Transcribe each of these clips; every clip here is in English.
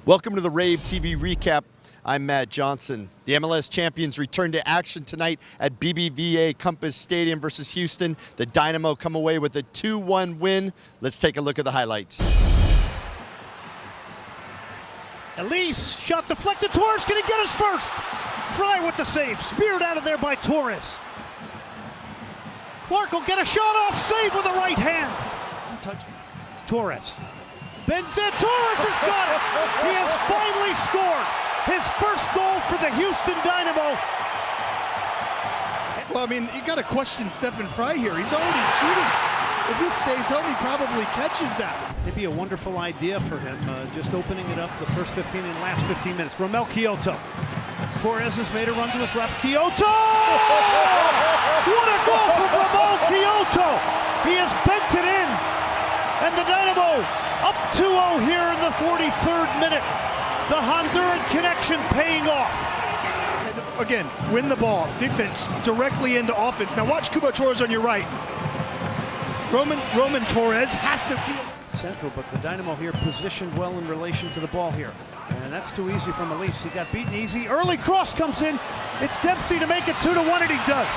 Welcome to the Rave TV Recap. I'm Matt Johnson. The MLS champions return to action tonight at BBVA Compass Stadium versus Houston. The Dynamo come away with a 2-1 win. Let's take a look at the highlights. Elise, shot deflected. Torres, can he get his first? Fry with the save, speared out of there by Torres. Clark will get a shot off, save with the right hand. Touch. Torres. Benzet, Torres has got it. He has finally scored his first goal for the Houston Dynamo. Well, I mean, you got to question Stefan Fry here. He's already cheating. If he stays home, he probably catches that. It'd be a wonderful idea for him, just opening it up the first 15 and last 15 minutes. Romel Kyoto. Torres has made a run to his left. Kyoto! What a goal from Romel Kyoto! He has bent it in. And the Dynamo up 2-0 here in the 43rd minute. The Honduran connection paying off. Again, win the ball. Defense directly into offense. Now watch Cubo Torres on your right. Roman Torres has to be central, but the Dynamo here positioned well in relation to the ball here. And that's too easy from Elise. He got beaten easy. Early cross comes in. It's Dempsey to make it 2-1, and he does.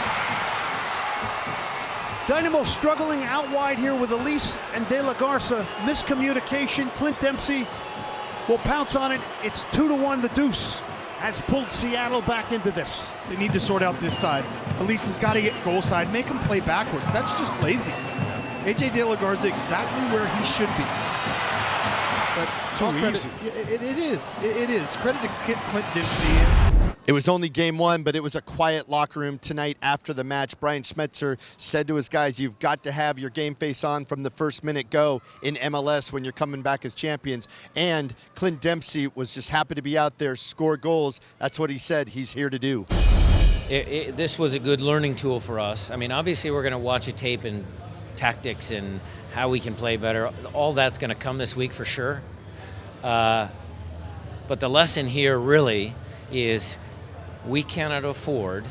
Dynamo struggling out wide here with Elise and De La Garza. Miscommunication. Clint Dempsey will pounce on it. It's 2-1, the deuce. Has pulled Seattle back into this. They need to sort out this side. Elise has got to get goal side. Make him play backwards. That's just lazy. AJ De La Garza exactly where he should be. But too easy. It is. Credit to Clint Dempsey. It was only game one, but it was a quiet locker room tonight after the match. Brian Schmetzer said to his guys, you've got to have your game face on from the first minute go in MLS when you're coming back as champions. And Clint Dempsey was just happy to be out there, score goals. That's what he said he's here to do. This was a good learning tool for us. I mean, obviously we're going to watch a tape and tactics and how we can play better. All that's going to come this week for sure. But the lesson here really is we cannot afford.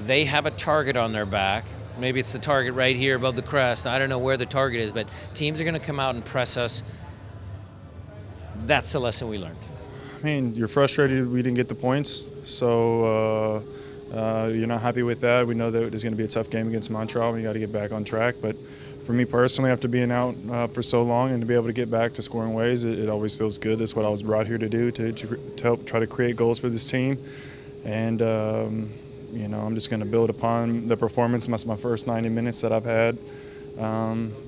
They have a target on their back. Maybe it's the target right here above the crest. I don't know where the target is, but teams are going to come out and press us. That's the lesson we learned. I mean, you're frustrated we didn't get the points, so you're not happy with that. We know that it's going to be a tough game against Montreal. We got to get back on track. But for me personally, after being out for so long and to be able to get back to scoring ways, it always feels good. That's what I was brought here to do, to help try to create goals for this team. And, you know, I'm just going to build upon the performance. That's my first 90 minutes that I've had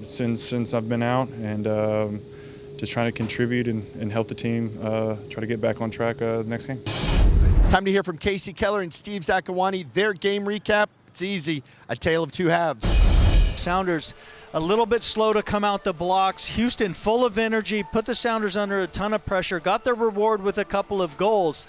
since I've been out, and just trying to contribute and help the team try to get back on track next game. Time to hear from Kasey, Keller, and Steve Zakuani. Their game recap, it's easy, a tale of two halves. Sounders a little bit slow to come out the blocks. Houston full of energy, put the Sounders under a ton of pressure, got their reward with a couple of goals.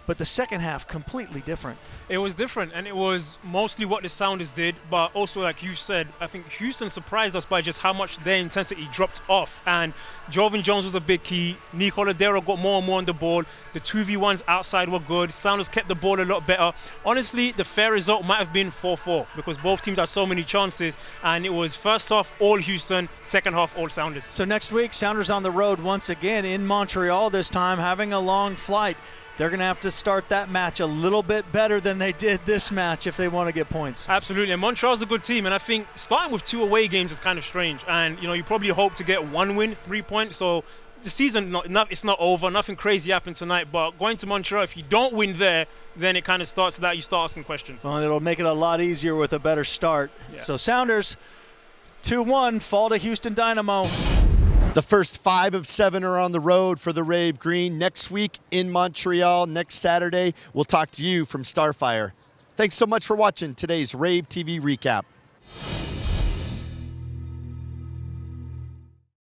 But the second half, completely different. It was different, and it was mostly what the Sounders did, but also, like you said, I think Houston surprised us by just how much their intensity dropped off. And Jovan Jones was a big key. Nico Ladero got more and more on the ball. The 2v1s outside were good. Sounders kept the ball a lot better. Honestly, the fair result might have been 4-4 because both teams had so many chances, and it was first half all Houston, second half all Sounders. So next week, Sounders on the road once again in Montreal this time, having a long flight. They're going to have to start that match a little bit better than they did this match if they want to get points. Absolutely, and Montreal's a good team, and I think starting with 2 away games is kind of strange. And you know, you probably hope to get 1 win, 3 points. So the season, it's not over. Nothing crazy happened tonight. But going to Montreal, if you don't win there, then it kind of starts that you start asking questions. Well, and it'll make it a lot easier with a better start. Yeah. So Sounders 2-1 fall to Houston Dynamo. The first 5 of 7 are on the road for the Rave Green. Next week in Montreal, next Saturday, we'll talk to you from Starfire. Thanks so much for watching today's Rave TV Recap.